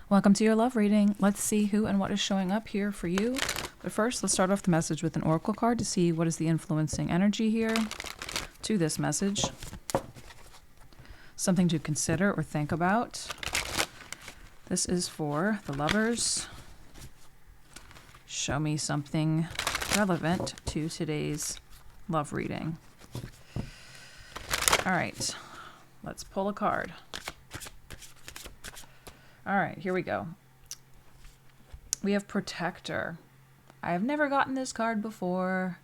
Welcome to your love reading. Let's see who and what is showing up here for you. But first, let's start off the message with an oracle card to see what is the influencing energy here to this message. Something to consider or think about. This is for the lovers. Show me something relevant to today's love reading. All right, let's pull a card. All right, here we go. We have Protector. I have never gotten this card before.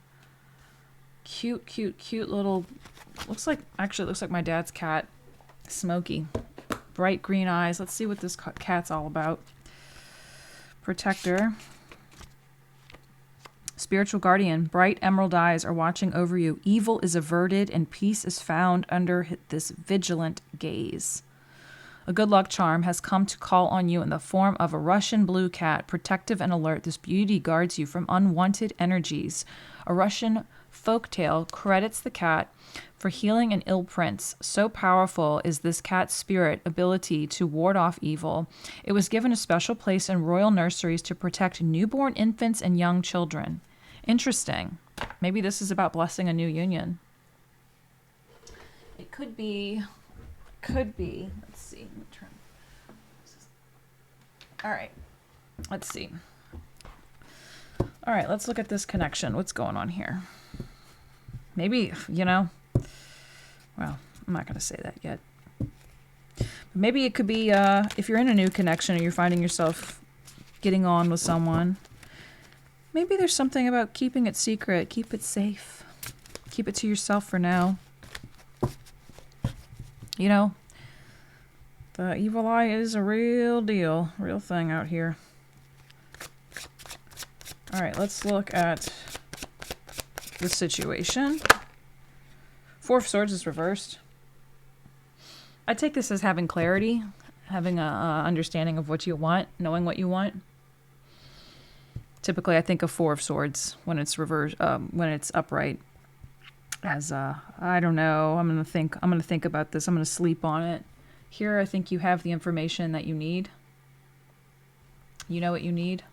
Cute, cute, cute little... Actually, it looks like my dad's cat, Smokey. Bright green eyes. Let's see what this cat's all about. Protector. Spiritual guardian. Bright emerald eyes are watching over you. Evil is averted and peace is found under this vigilant gaze. A good luck charm has come to call on you in the form of a Russian blue cat, protective and alert. This beauty guards you from unwanted energies. A Russian folktale credits the cat for healing an ill prince. So powerful is this cat's spirit ability to ward off evil. It was given a special place in royal nurseries to protect newborn infants and young children. Interesting. Maybe this is about blessing a new union. It could be. Let's see. All right. Let's see. All right, let's look at this connection. What's going on here? Maybe, well, I'm not going to say that yet. But maybe it could be if you're in a new connection or you're finding yourself getting on with someone, maybe there's something about keeping it secret. Keep it safe. Keep it to yourself for now. The evil eye is a real deal, real thing out here. All right, let's look at the situation. Four of Swords is reversed. I take this as having clarity, having a understanding of what you want, knowing what you want. Typically, I think of Four of Swords when it's reversed, when it's upright. As I don't know, I'm gonna think about this. I'm gonna sleep on it. Here, I think you have the information that you need. You know what you need.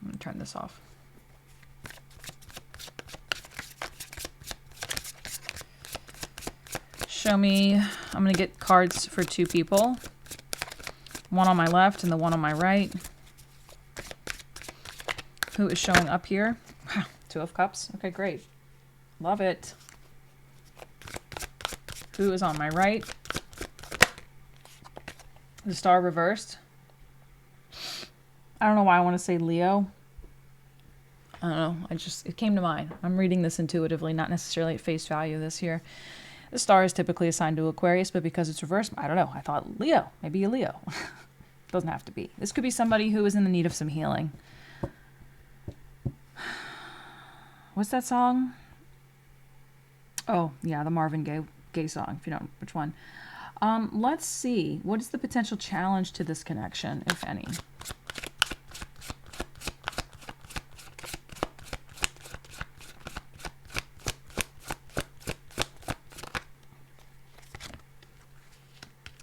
I'm going to turn this off. Show me. I'm going to get cards for two people. One on my left and the one on my right. Who is showing up here? Two of Cups. Okay, great. Love it. Who is on my right? The Star reversed. I don't know why I want to say Leo. I don't know. It came to mind. I'm reading this intuitively, not necessarily at face value this year. The Star is typically assigned to Aquarius, but because it's reversed, I don't know. I thought Leo. Maybe a Leo. Doesn't have to be. This could be somebody who is in the need of some healing. What's that song? Oh, yeah, the Marvin Gaye song, if you know which one. Let's see. What is the potential challenge to this connection, if any?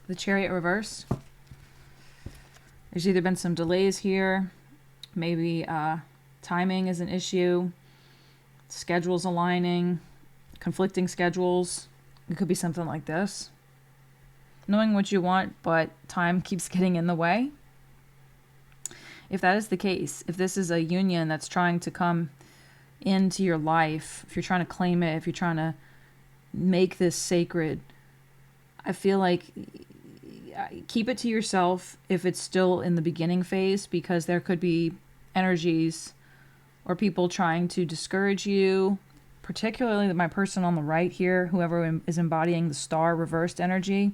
The Chariot reverse. There's either been some delays here. Maybe timing is an issue. Schedules aligning. Conflicting schedules. It could be something like this. Knowing what you want, but time keeps getting in the way. If that is the case, if this is a union that's trying to come into your life, if you're trying to claim it, if you're trying to make this sacred, I feel like keep it to yourself if it's still in the beginning phase, because there could be energies or people trying to discourage you, particularly my person on the right here, whoever is embodying the Star reversed energy.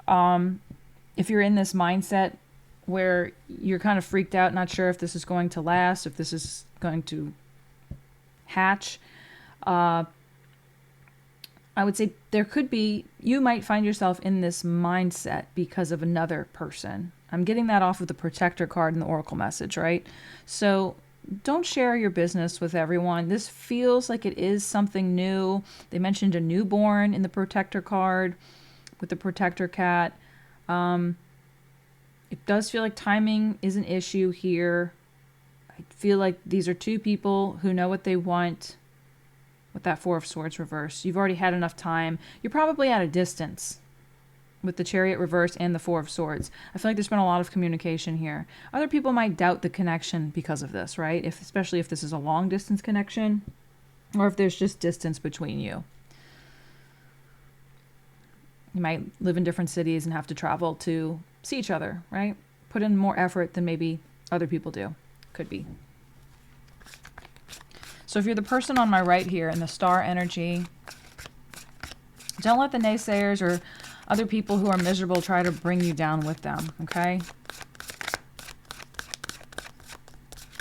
If you're in this mindset where you're kind of freaked out, not sure if this is going to last, if this is going to hatch, I would say you might find yourself in this mindset because of another person. I'm getting that off of the Protector card in the Oracle message, right? So don't share your business with everyone. This feels like it is something new. They mentioned a newborn in the Protector card with the Protector cat. It It does feel like timing is an issue here. I feel like these are two people who know what they want with that Four of Swords reverse. You've already had enough time. You're probably at a distance with the Chariot reverse and the Four of Swords. I feel like there's been a lot of communication here. Other people might doubt the connection because of this, right? Especially if this is a long distance connection or if there's just distance between you. You might live in different cities and have to travel to see each other, right? Put in more effort than maybe other people do. Could be. So if you're the person on my right here in the star energy, don't let the naysayers or other people who are miserable try to bring you down with them, okay?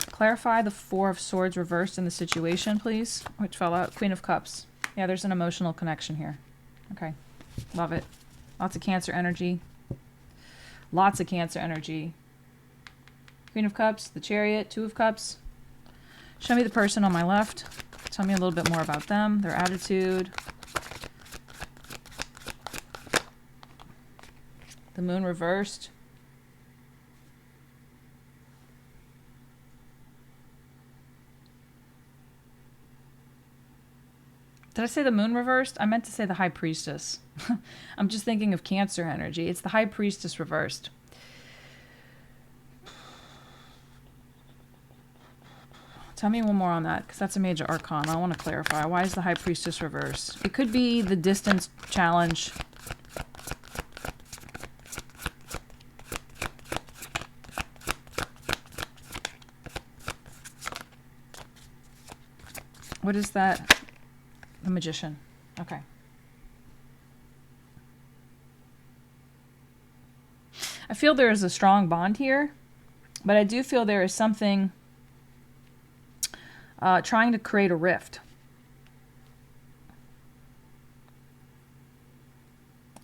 Clarify the Four of Swords reversed in the situation, please. Which fell out? Queen of Cups. Yeah, there's an emotional connection here. Okay. Love it. Lots of Cancer energy. Lots of Cancer energy. Queen of Cups, the Chariot, Two of Cups. Show me the person on my left. Tell me a little bit more about them, their attitude. The Moon reversed. Did I say the Moon reversed? I meant to say the High Priestess. I'm just thinking of Cancer energy. It's the High Priestess reversed. Tell me one more on that, because that's a major arcana. I want to clarify. Why is the High Priestess reversed? It could be the distance challenge. What is that? The Magician. Okay. I feel there is a strong bond here, but I do feel there is something trying to create a rift.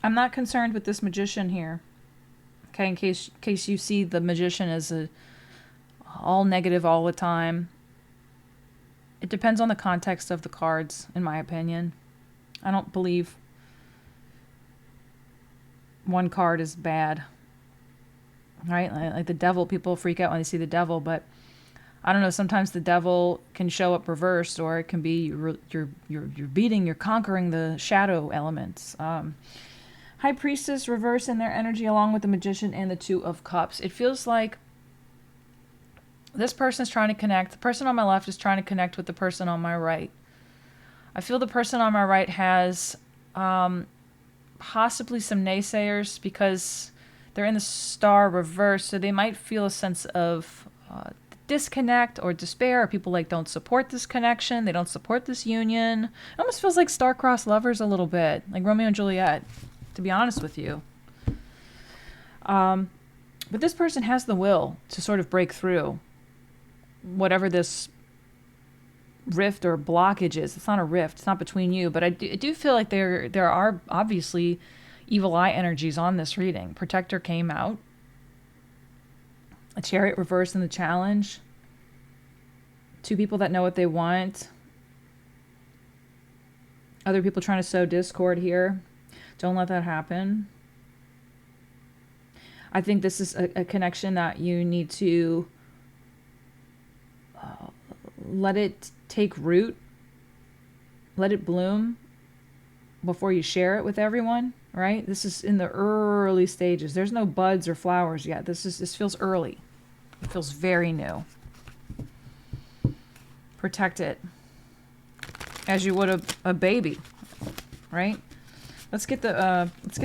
I'm not concerned with this Magician here. Okay, in case you see the Magician as all negative all the time. It depends on the context of the cards, in my opinion. I don't believe one card is bad. Right? Like the Devil, people freak out when they see the Devil, but I don't know, sometimes the Devil can show up reversed, or it can be you're conquering the shadow elements. High Priestess reverse in their energy along with the Magician and the Two of Cups. It feels like this person is trying to connect. The person on my left is trying to connect with the person on my right. I feel the person on my right has possibly some naysayers because they're in the star reverse, so they might feel a sense of disconnect or despair, or people like don't support this connection, they don't support this union. It almost feels like star-crossed lovers a little bit, like Romeo and Juliet, to be honest with you. But this person has the will to sort of break through whatever this rift or blockage is. It's not a rift, it's not between you, but I do feel like there are obviously evil eye energies on this reading. Protector came out. A Chariot reversed in the challenge. Two people that know what they want. Other people trying to sow discord here. Don't let that happen. I think this is a connection that you need to let it take root. Let it bloom before you share it with everyone, right? This is in the early stages. There's no buds or flowers yet. This feels early. It feels very new. Protect it as you would a baby, right? Let's get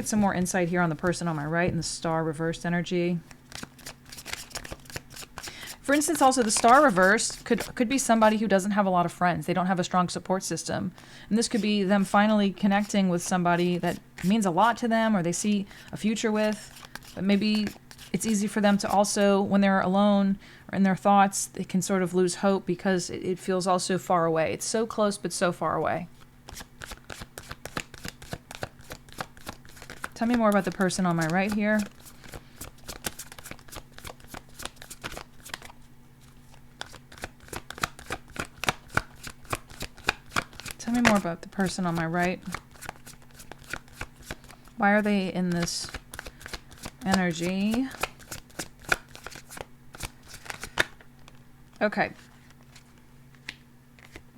some more insight here on the person on my right and the star reversed energy. For instance, also the star reversed could be somebody who doesn't have a lot of friends. They don't have a strong support system. And this could be them finally connecting with somebody that means a lot to them or they see a future with. But maybe it's easy for them to also, when they're alone or in their thoughts, they can sort of lose hope because it feels also far away. It's so close but so far away. Tell me more about the person on my right here. Tell me more about the person on my right. Why are they in this energy? Okay.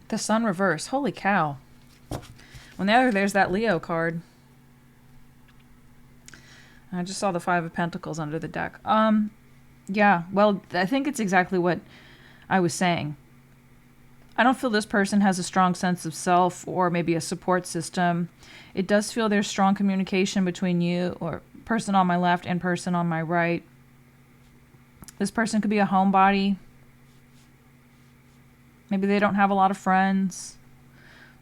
The Sun reverse. Holy cow. Well, there's that Leo card. I just saw the Five of Pentacles under the deck. Yeah, well, I think it's exactly what I was saying. I don't feel this person has a strong sense of self or maybe a support system. It does feel there's strong communication between you or person on my left and person on my right. This person could be a homebody. Maybe they don't have a lot of friends.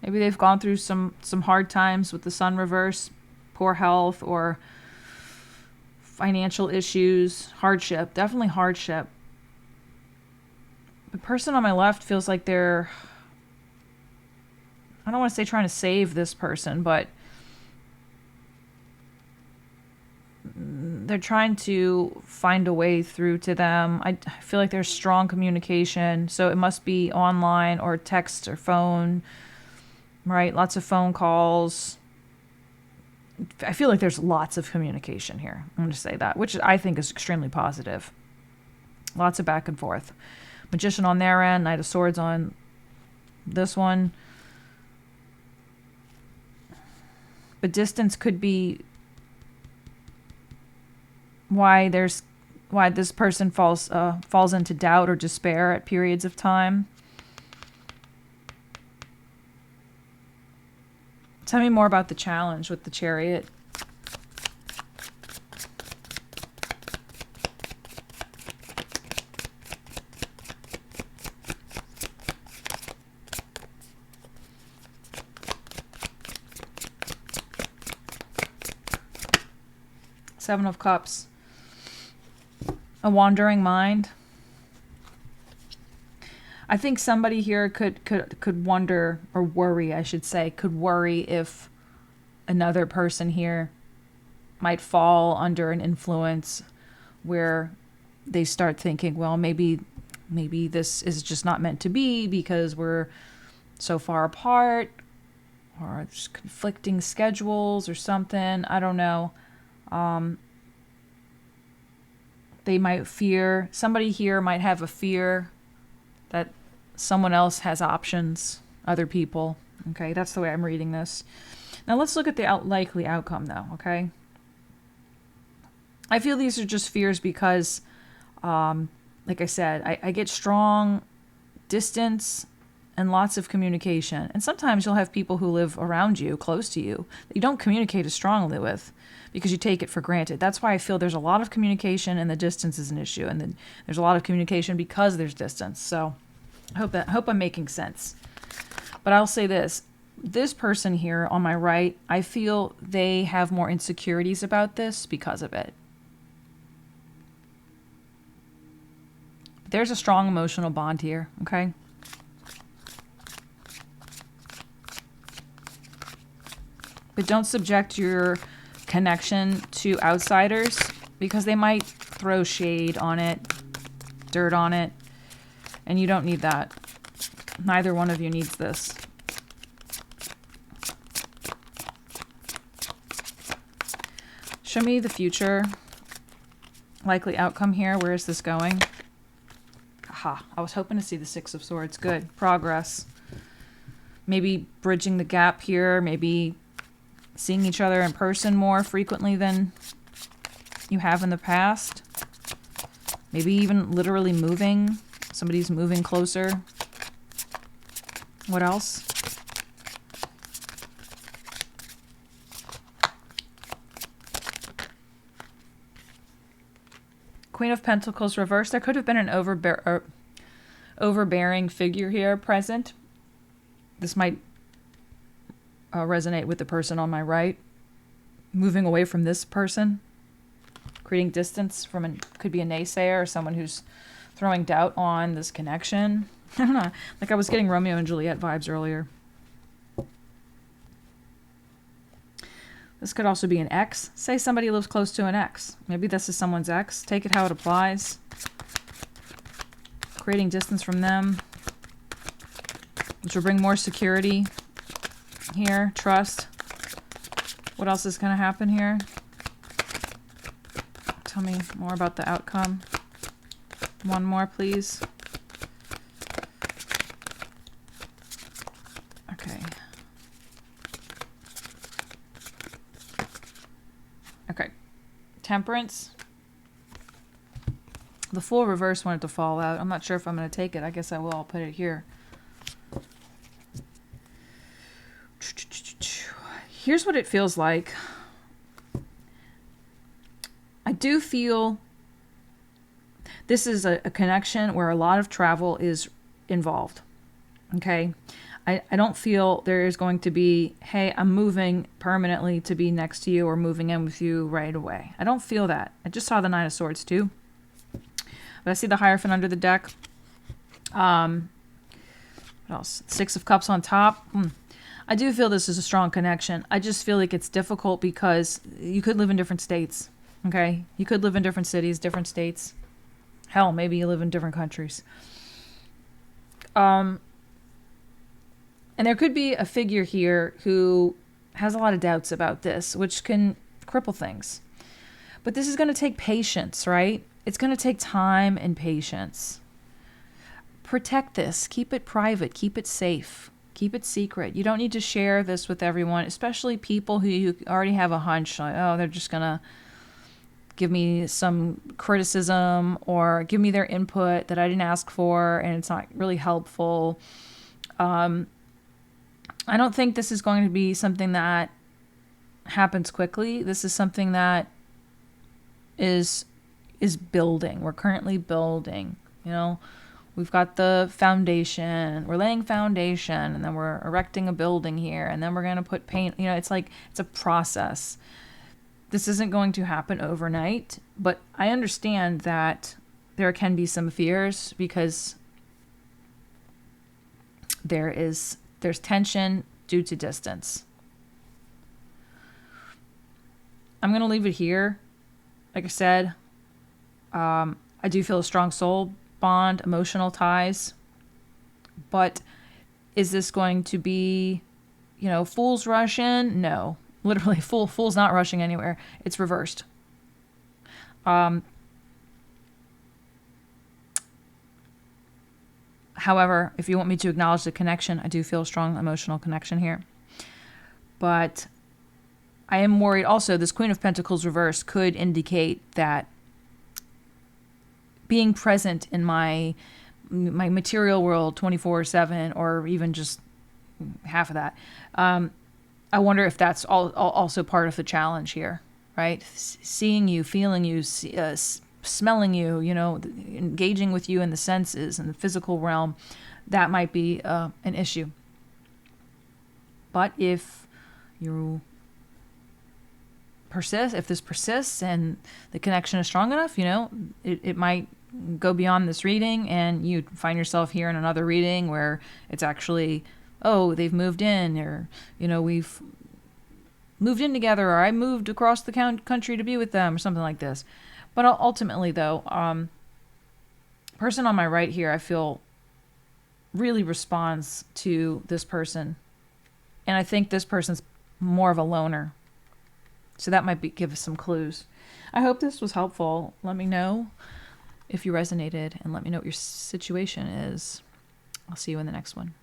Maybe they've gone through some hard times with the Sun reverse, poor health or financial issues, hardship, definitely hardship. The person on my left feels like they're, I don't want to say trying to save this person, but they're trying to find a way through to them. I feel like there's strong communication, so it must be online or text or phone, right? Lots of phone calls. I feel like there's lots of communication here. I'm going to say that, which I think is extremely positive. Lots of back and forth. Magician on their end, Knight of Swords on this one. But distance could be why this person falls into doubt or despair at periods of time. Tell me more about the challenge with the Chariot. Seven of Cups. A wandering mind. I think somebody here could wonder, or worry, I should say, could worry if another person here might fall under an influence where they start thinking, well, maybe this is just not meant to be because we're so far apart, or just conflicting schedules or something. I don't know. They might fear, somebody here might have a fear that someone else has options, other people. Okay, that's the way I'm reading this. Now let's look at the likely outcome though, okay? I feel these are just fears because, like I said, I get strong distance and lots of communication. And sometimes you'll have people who live around you, close to you, that you don't communicate as strongly with because you take it for granted. That's why I feel there's a lot of communication and the distance is an issue. And then there's a lot of communication because there's distance. So I hope I'm making sense. But I'll say this. This person here on my right, I feel they have more insecurities about this because of it. There's a strong emotional bond here, okay? But don't subject your connection to outsiders because they might throw shade on it, dirt on it, and you don't need that. Neither one of you needs this. Show me the future. Likely outcome here. Where is this going? Aha. I was hoping to see the Six of Swords. Good. Progress. Maybe bridging the gap here. Maybe seeing each other in person more frequently than you have in the past. Maybe even literally moving. Somebody's moving closer. What else? Queen of Pentacles reversed. There could have been an overbearing figure here present. This might resonate with the person on my right. Moving away from this person. Creating distance from could be a naysayer or someone who's throwing doubt on this connection. I don't know. Like I was getting Romeo and Juliet vibes earlier. This could also be an ex. Say somebody lives close to an ex. Maybe this is someone's ex. Take it how it applies. Creating distance from them, which will bring more security here. Trust. What else is going to happen here? Tell me more about the outcome. One more, please. Temperance. The Fool reverse wanted to fall out. I'm not sure if I'm going to take it. I guess I will. I'll put it here. Here's what it feels like. I do feel this is a connection where a lot of travel is involved. Okay? I don't feel there is going to be, hey, I'm moving permanently to be next to you or moving in with you right away. I don't feel that. I just saw the Nine of Swords too. But I see the Hierophant under the deck. What else? Six of Cups on top. I do feel this is a strong connection. I just feel like it's difficult because you could live in different states. Okay? You could live in different cities, different states. Hell, maybe you live in different countries. And there could be a figure here who has a lot of doubts about this, which can cripple things. But this is going to take patience, right? It's going to take time and patience. Protect this. Keep it private. Keep it safe. Keep it secret. You don't need to share this with everyone, especially people who you already have a hunch, like, oh, they're just going to give me some criticism or give me their input that I didn't ask for and it's not really helpful. I don't think this is going to be something that happens quickly. This is something that is building. We're currently building, you know. We've got the foundation. We're laying foundation and then we're erecting a building here and then we're going to put paint. You know, it's like it's a process. This isn't going to happen overnight, but I understand that there can be some fears because there's tension due to distance. I'm going to leave it here. Like I said, I do feel a strong soul bond, emotional ties. But is this going to be, you know, Fool's rush in? No. Literally, Fool's not rushing anywhere. It's reversed. However, if you want me to acknowledge the connection, I do feel a strong emotional connection here. But I am worried also, this Queen of Pentacles reverse could indicate that being present in my material world 24/7 or even just half of that, I wonder if that's also part of the challenge here, right? Seeing you, feeling you, smelling you, you know, engaging with you in the senses and the physical realm, that might be an issue. But if you persist, if this persists and the connection is strong enough, you know, it might go beyond this reading and you find yourself here in another reading where it's actually, oh, they've moved in, or, you know, we've moved in together, or I moved across the country to be with them, or something like this. But ultimately, though, person on my right here, I feel really responds to this person. And I think this person's more of a loner. So that might give us some clues. I hope this was helpful. Let me know if you resonated and let me know what your situation is. I'll see you in the next one.